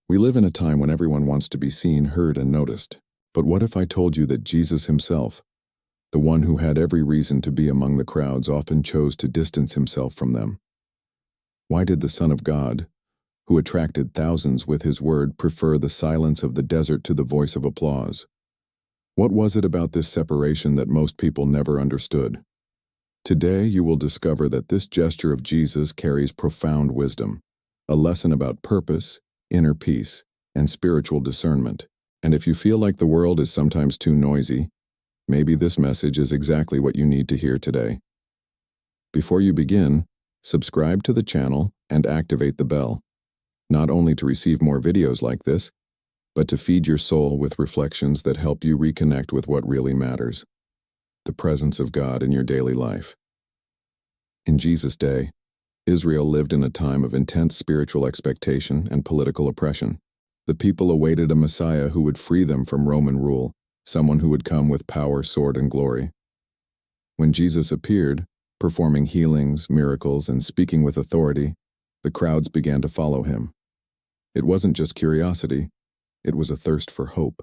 We live in a time when everyone wants to be seen, heard, and noticed. But what if I told you that Jesus himself, the one who had every reason to be among the crowds, often chose to distance himself from them? Why did the Son of God, who attracted thousands with his word, prefer the silence of the desert to the voice of applause? What was it about this separation that most people never understood? Today you will discover that this gesture of Jesus carries profound wisdom, a lesson about purpose, inner peace, and spiritual discernment. And if you feel like the world is sometimes too noisy, maybe this message is exactly what you need to hear today. Before you begin, subscribe to the channel and activate the bell, not only to receive more videos like this, but to feed your soul with reflections that help you reconnect with what really matters, the presence of God in your daily life. In Jesus' day, Israel lived in a time of intense spiritual expectation and political oppression. The people awaited a Messiah who would free them from Roman rule, someone who would come with power, sword, and glory. When Jesus appeared, performing healings, miracles, and speaking with authority, the crowds began to follow him. It wasn't just curiosity, it was a thirst for hope.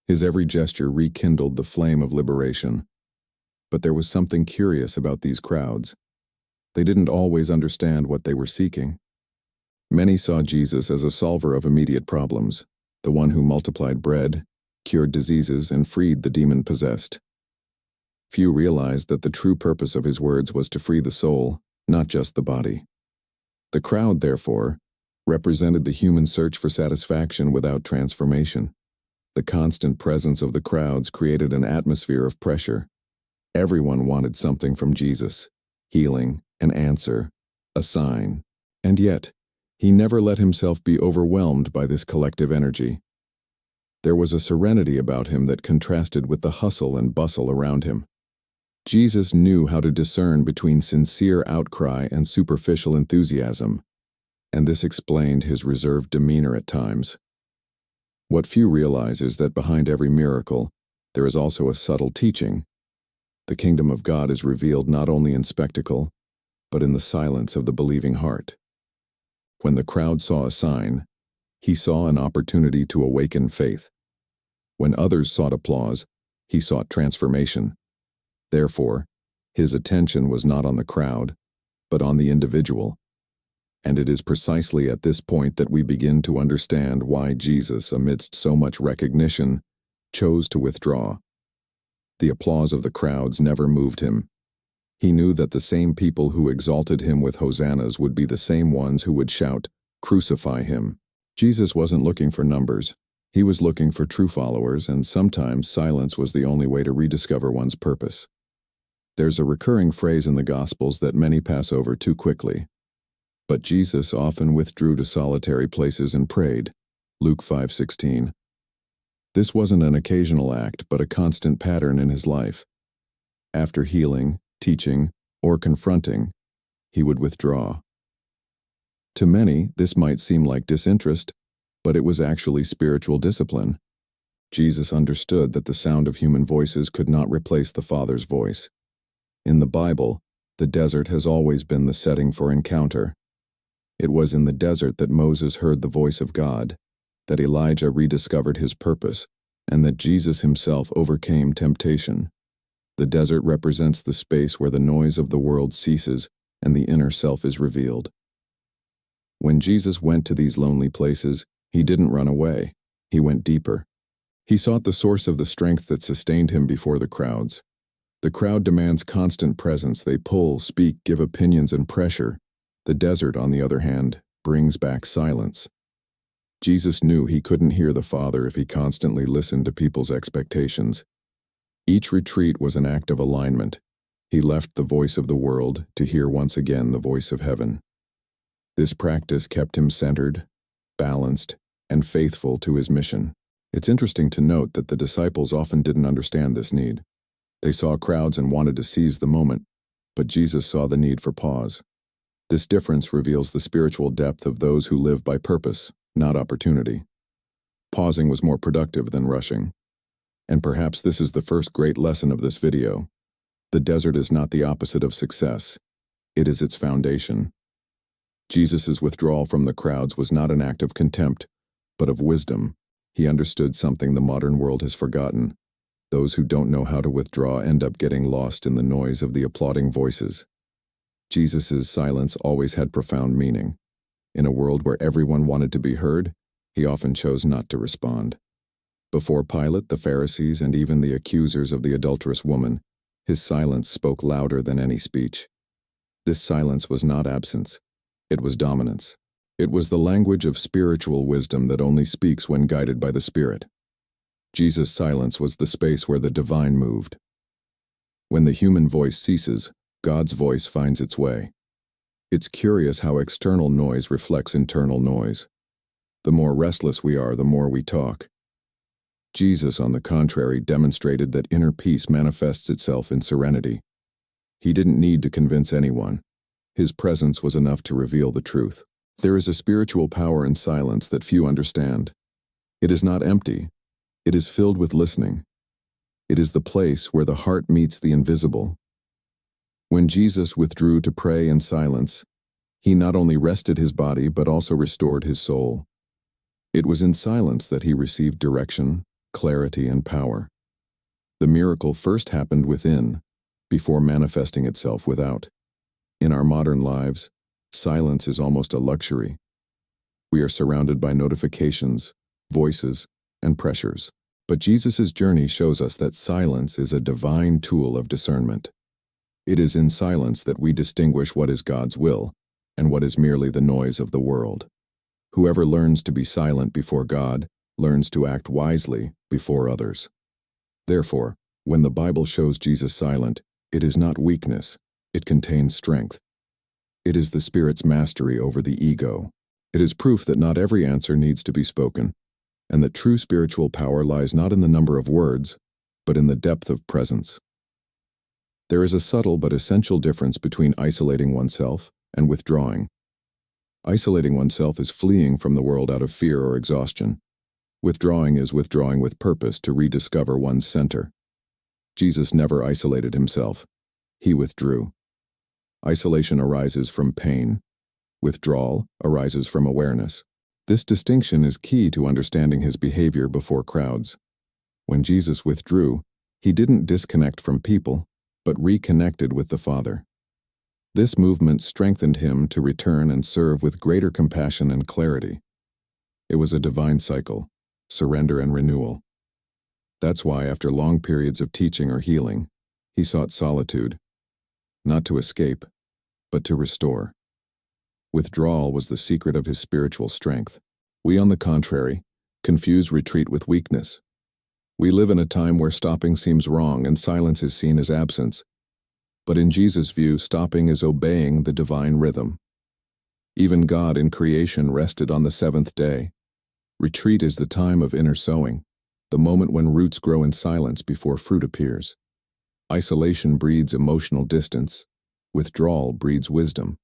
His every gesture rekindled the flame of liberation. But there was something curious about these crowds. They didn't always understand what they were seeking. Many saw Jesus as a solver of immediate problems, the one who multiplied bread, cured diseases, and freed the demon-possessed. Few realized that the true purpose of his words was to free the soul, not just the body. The crowd, therefore, represented the human search for satisfaction without transformation. The constant presence of the crowds created an atmosphere of pressure. Everyone wanted something from Jesus: healing, an answer, a sign. And yet, he never let himself be overwhelmed by this collective energy. There was a serenity about him that contrasted with the hustle and bustle around him. Jesus knew how to discern between sincere outcry and superficial enthusiasm, and this explained his reserved demeanor at times. What few realize is that behind every miracle, there is also a subtle teaching. The kingdom of God is revealed not only in spectacle, but in the silence of the believing heart. When the crowd saw a sign, he saw an opportunity to awaken faith. When others sought applause, he sought transformation. Therefore, his attention was not on the crowd, but on the individual. And it is precisely at this point that we begin to understand why Jesus, amidst so much recognition, chose to withdraw. The applause of the crowds never moved him. He knew that the same people who exalted him with hosannas would be the same ones who would shout, "Crucify him." Jesus wasn't looking for numbers. He was looking for true followers, and sometimes silence was the only way to rediscover one's purpose. There's a recurring phrase in the Gospels that many pass over too quickly. But Jesus often withdrew to solitary places and prayed. Luke 5:16. This wasn't an occasional act, but a constant pattern in his life. After healing, teaching, or confronting, he would withdraw. To many, this might seem like disinterest, but it was actually spiritual discipline. Jesus understood that the sound of human voices could not replace the Father's voice. In the Bible, the desert has always been the setting for encounter. It was in the desert that Moses heard the voice of God, that Elijah rediscovered his purpose, and that Jesus himself overcame temptation. The desert represents the space where the noise of the world ceases and the inner self is revealed. When Jesus went to these lonely places, he didn't run away. He went deeper. He sought the source of the strength that sustained him before the crowds. The crowd demands constant presence. They pull, speak, give opinions, and pressure. The desert, on the other hand, brings back silence. Jesus knew he couldn't hear the Father if he constantly listened to people's expectations. Each retreat was an act of alignment. He left the voice of the world to hear once again the voice of heaven. This practice kept him centered, balanced, and faithful to his mission. It's interesting to note that the disciples often didn't understand this need. They saw crowds and wanted to seize the moment, but Jesus saw the need for pause. This difference reveals the spiritual depth of those who live by purpose, not opportunity. Pausing was more productive than rushing. And perhaps this is the first great lesson of this video. The desert is not the opposite of success. It is its foundation. Jesus' withdrawal from the crowds was not an act of contempt, but of wisdom. He understood something the modern world has forgotten. Those who don't know how to withdraw end up getting lost in the noise of the applauding voices. Jesus' silence always had profound meaning. In a world where everyone wanted to be heard, he often chose not to respond. Before Pilate, the Pharisees, and even the accusers of the adulterous woman, his silence spoke louder than any speech. This silence was not absence. It was dominance. It was the language of spiritual wisdom that only speaks when guided by the Spirit. Jesus' silence was the space where the divine moved. When the human voice ceases, God's voice finds its way. It's curious how external noise reflects internal noise. The more restless we are, the more we talk. Jesus, on the contrary, demonstrated that inner peace manifests itself in serenity. He didn't need to convince anyone. His presence was enough to reveal the truth. There is a spiritual power in silence that few understand. It is not empty. It is filled with listening. It is the place where the heart meets the invisible. When Jesus withdrew to pray in silence, he not only rested his body but also restored his soul. It was in silence that he received direction, clarity, and power. The miracle first happened within, before manifesting itself without. In our modern lives, silence is almost a luxury. We are surrounded by notifications, voices, and pressures. But Jesus' journey shows us that silence is a divine tool of discernment. It is in silence that we distinguish what is God's will and what is merely the noise of the world. Whoever learns to be silent before God learns to act wisely before others. Therefore, when the Bible shows Jesus silent, it is not weakness, it contains strength. It is the Spirit's mastery over the ego. It is proof that not every answer needs to be spoken, and that true spiritual power lies not in the number of words, but in the depth of presence. There is a subtle but essential difference between isolating oneself and withdrawing. Isolating oneself is fleeing from the world out of fear or exhaustion. Withdrawing is withdrawing with purpose to rediscover one's center. Jesus never isolated himself. He withdrew. Isolation arises from pain. Withdrawal arises from awareness. This distinction is key to understanding his behavior before crowds. When Jesus withdrew, he didn't disconnect from people, but reconnected with the Father. This movement strengthened him to return and serve with greater compassion and clarity. It was a divine cycle, surrender and renewal. That's why, after long periods of teaching or healing, he sought solitude, not to escape, but to restore. Withdrawal was the secret of his spiritual strength. We, on the contrary, confuse retreat with weakness. We live in a time where stopping seems wrong and silence is seen as absence. But in Jesus' view, stopping is obeying the divine rhythm. Even God in creation rested on the seventh day. Retreat is the time of inner sowing, the moment when roots grow in silence before fruit appears. Isolation breeds emotional distance. Withdrawal breeds wisdom.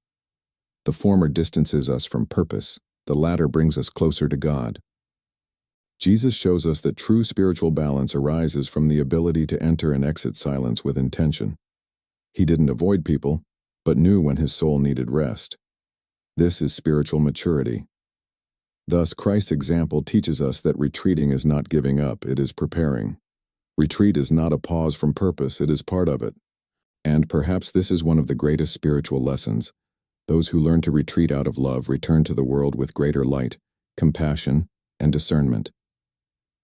The former distances us from purpose, the latter brings us closer to God. Jesus shows us that true spiritual balance arises from the ability to enter and exit silence with intention. He didn't avoid people, but knew when his soul needed rest. This is spiritual maturity. Thus, Christ's example teaches us that retreating is not giving up, it is preparing. Retreat is not a pause from purpose, it is part of it. And perhaps this is one of the greatest spiritual lessons. Those who learn to retreat out of love return to the world with greater light, compassion, and discernment.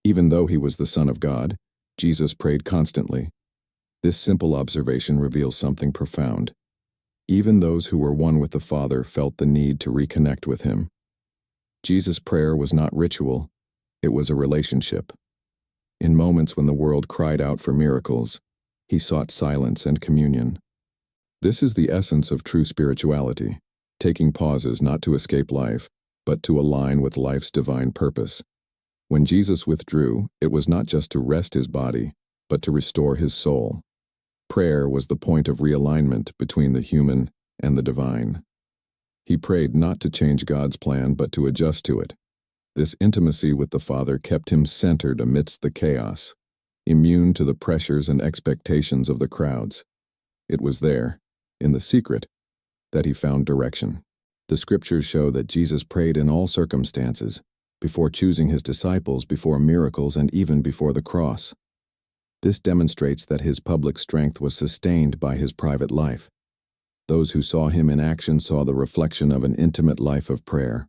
Even though he was the Son of God, Jesus prayed constantly. This simple observation reveals something profound. Even those who were one with the Father felt the need to reconnect with him. Jesus' prayer was not ritual, it was a relationship. In moments when the world cried out for miracles, he sought silence and communion. This is the essence of true spirituality, taking pauses not to escape life, but to align with life's divine purpose. When Jesus withdrew, it was not just to rest his body, but to restore his soul. Prayer was the point of realignment between the human and the divine. He prayed not to change God's plan, but to adjust to it. This intimacy with the Father kept him centered amidst the chaos, immune to the pressures and expectations of the crowds. It was there, in the secret, that he found direction. The scriptures show that Jesus prayed in all circumstances, before choosing his disciples, before miracles, and even before the cross. This demonstrates that his public strength was sustained by his private life. Those who saw him in action saw the reflection of an intimate life of prayer.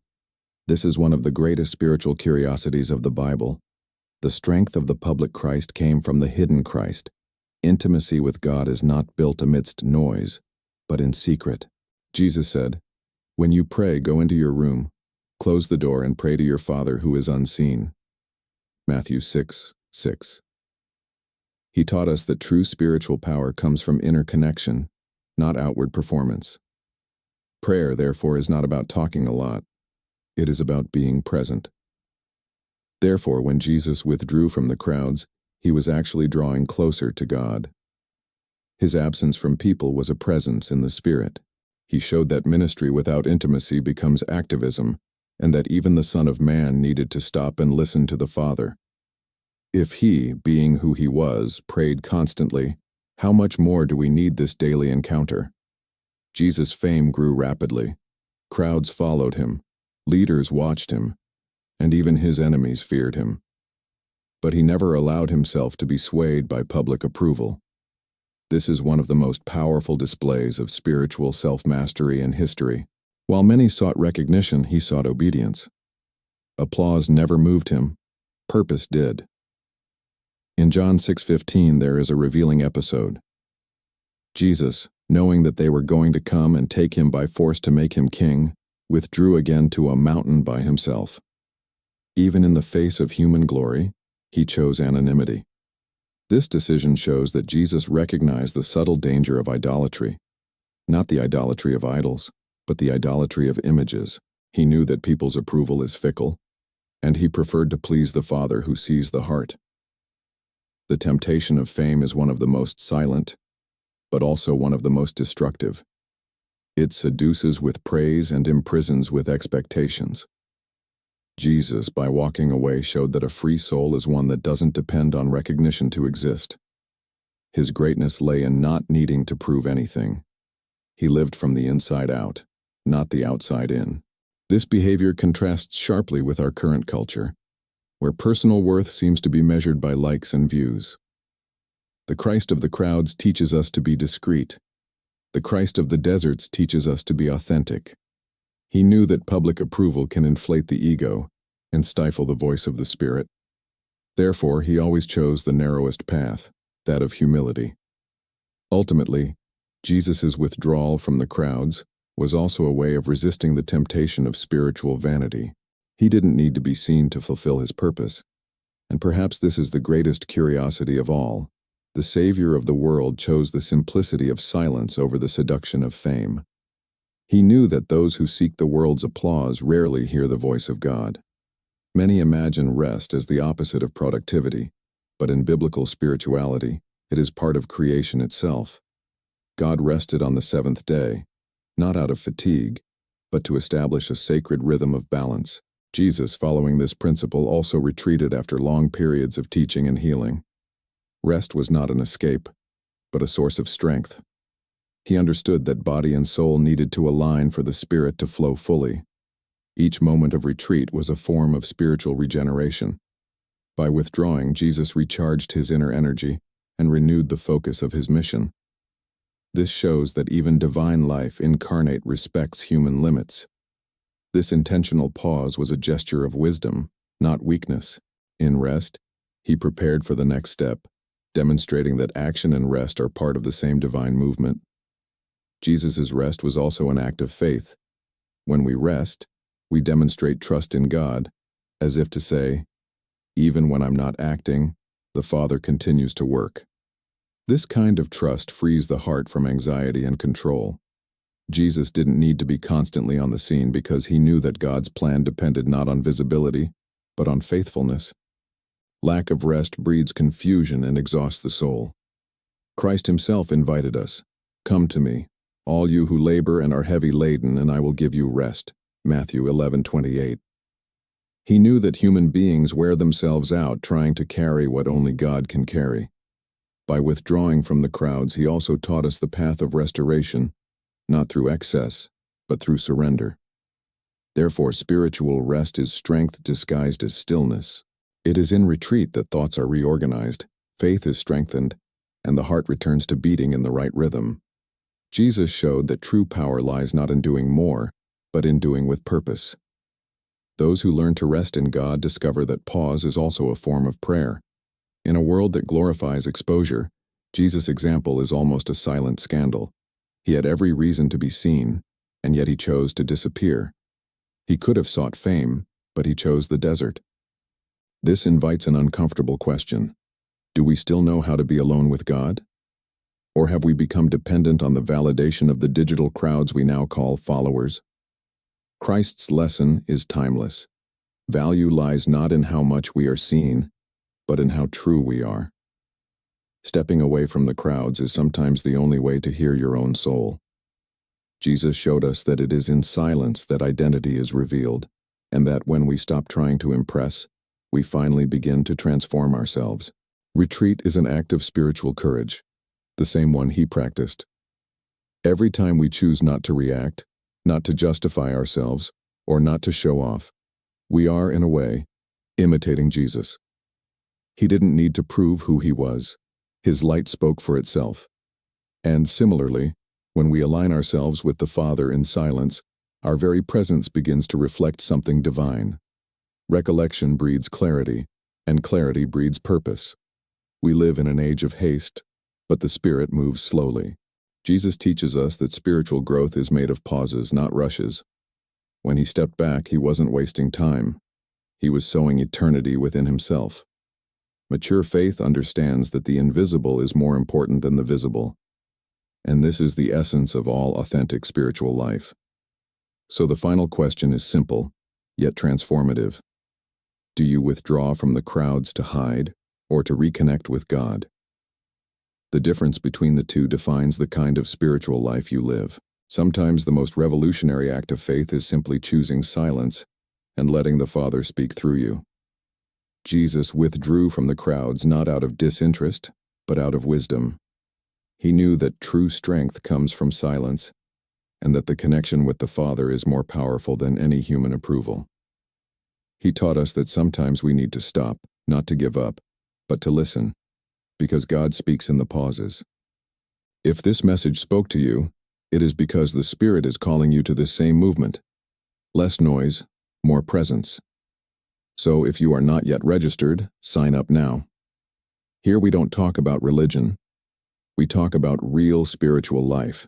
This is one of the greatest spiritual curiosities of the Bible. The strength of the public Christ came from the hidden Christ. Intimacy with God is not built amidst noise, but in secret. Jesus said, "When you pray, go into your room, close the door, and pray to your Father who is unseen." Matthew 6:6. He taught us that true spiritual power comes from inner connection, not outward performance. Prayer, therefore, is not about talking a lot. It is about being present. Therefore, when Jesus withdrew from the crowds, he was actually drawing closer to God. His absence from people was a presence in the Spirit. He showed that ministry without intimacy becomes activism, and that even the Son of Man needed to stop and listen to the Father. If he, being who he was, prayed constantly, how much more do we need this daily encounter? Jesus' fame grew rapidly. Crowds followed him, leaders watched him, and even his enemies feared him. But he never allowed himself to be swayed by public approval. This is one of the most powerful displays of spiritual self-mastery in history. While many sought recognition, he sought obedience. Applause never moved him. Purpose did. In John 6:15, there is a revealing episode. Jesus, knowing that they were going to come and take him by force to make him king, withdrew again to a mountain by himself. Even in the face of human glory, he chose anonymity. This decision shows that Jesus recognized the subtle danger of idolatry. Not the idolatry of idols, but the idolatry of images. He knew that people's approval is fickle, and he preferred to please the Father who sees the heart. The temptation of fame is one of the most silent, but also one of the most destructive. It seduces with praise and imprisons with expectations. Jesus, by walking away, showed that a free soul is one that doesn't depend on recognition to exist. His greatness lay in not needing to prove anything. He lived from the inside out, not the outside in. This behavior contrasts sharply with our current culture, where personal worth seems to be measured by likes and views. The Christ of the crowds teaches us to be discreet. The Christ of the deserts teaches us to be authentic. He knew that public approval can inflate the ego and stifle the voice of the Spirit. Therefore, he always chose the narrowest path, that of humility. Ultimately, Jesus' withdrawal from the crowds was also a way of resisting the temptation of spiritual vanity. He didn't need to be seen to fulfill his purpose. And perhaps this is the greatest curiosity of all. The Savior of the world chose the simplicity of silence over the seduction of fame. He knew that those who seek the world's applause rarely hear the voice of God. Many imagine rest as the opposite of productivity, but in biblical spirituality, it is part of creation itself. God rested on the seventh day, not out of fatigue, but to establish a sacred rhythm of balance. Jesus, following this principle, also retreated after long periods of teaching and healing. Rest was not an escape, but a source of strength. He understood that body and soul needed to align for the Spirit to flow fully. Each moment of retreat was a form of spiritual regeneration. By withdrawing, Jesus recharged his inner energy and renewed the focus of his mission. This shows that even divine life incarnate respects human limits. This intentional pause was a gesture of wisdom, not weakness. In rest, he prepared for the next step, demonstrating that action and rest are part of the same divine movement. Jesus' rest was also an act of faith. When we rest, we demonstrate trust in God, as if to say, even when I'm not acting, the Father continues to work. This kind of trust frees the heart from anxiety and control. Jesus didn't need to be constantly on the scene because he knew that God's plan depended not on visibility, but on faithfulness. Lack of rest breeds confusion and exhausts the soul. Christ himself invited us, "Come to me, all you who labor and are heavy laden, and I will give you rest." Matthew 11:28. He knew that human beings wear themselves out trying to carry what only God can carry. By withdrawing from the crowds, he also taught us the path of restoration, not through excess, but through surrender. Therefore, spiritual rest is strength disguised as stillness. It is in retreat that thoughts are reorganized, faith is strengthened, and the heart returns to beating in the right rhythm. Jesus showed that true power lies not in doing more, but in doing with purpose. Those who learn to rest in God discover that pause is also a form of prayer. In a world that glorifies exposure, Jesus' example is almost a silent scandal. He had every reason to be seen, and yet he chose to disappear. He could have sought fame, but he chose the desert. This invites an uncomfortable question. Do we still know how to be alone with God? Or have we become dependent on the validation of the digital crowds we now call followers? Christ's lesson is timeless. Value lies not in how much we are seen, but in how true we are. Stepping away from the crowds is sometimes the only way to hear your own soul. Jesus showed us that it is in silence that identity is revealed, and that when we stop trying to impress, we finally begin to transform ourselves. Retreat is an act of spiritual courage, the same one he practiced. Every time we choose not to react, not to justify ourselves, or not to show off, we are, in a way, imitating Jesus. He didn't need to prove who he was. His light spoke for itself. And similarly, when we align ourselves with the Father in silence, our very presence begins to reflect something divine. Recollection breeds clarity, and clarity breeds purpose. We live in an age of haste, but the Spirit moves slowly. Jesus teaches us that spiritual growth is made of pauses, not rushes. When he stepped back, he wasn't wasting time. He was sowing eternity within himself. Mature faith understands that the invisible is more important than the visible. And this is the essence of all authentic spiritual life. So the final question is simple, yet transformative. Do you withdraw from the crowds to hide, or to reconnect with God? The difference between the two defines the kind of spiritual life you live. Sometimes the most revolutionary act of faith is simply choosing silence and letting the Father speak through you. Jesus withdrew from the crowds not out of disinterest, but out of wisdom. He knew that true strength comes from silence, and that the connection with the Father is more powerful than any human approval. He taught us that sometimes we need to stop, not to give up, but to listen, because God speaks in the pauses. If this message spoke to you, it is because the Spirit is calling you to this same movement. Less noise, more presence. So if you are not yet registered, sign up now. Here we don't talk about religion. We talk about real spiritual life,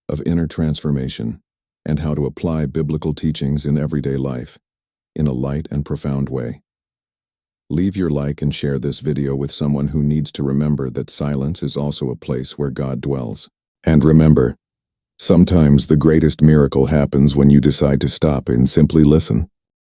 of inner transformation, and how to apply biblical teachings in everyday life, in a light and profound way. Leave your like and share this video with someone who needs to remember that silence is also a place where God dwells. And remember, sometimes the greatest miracle happens when you decide to stop and simply listen.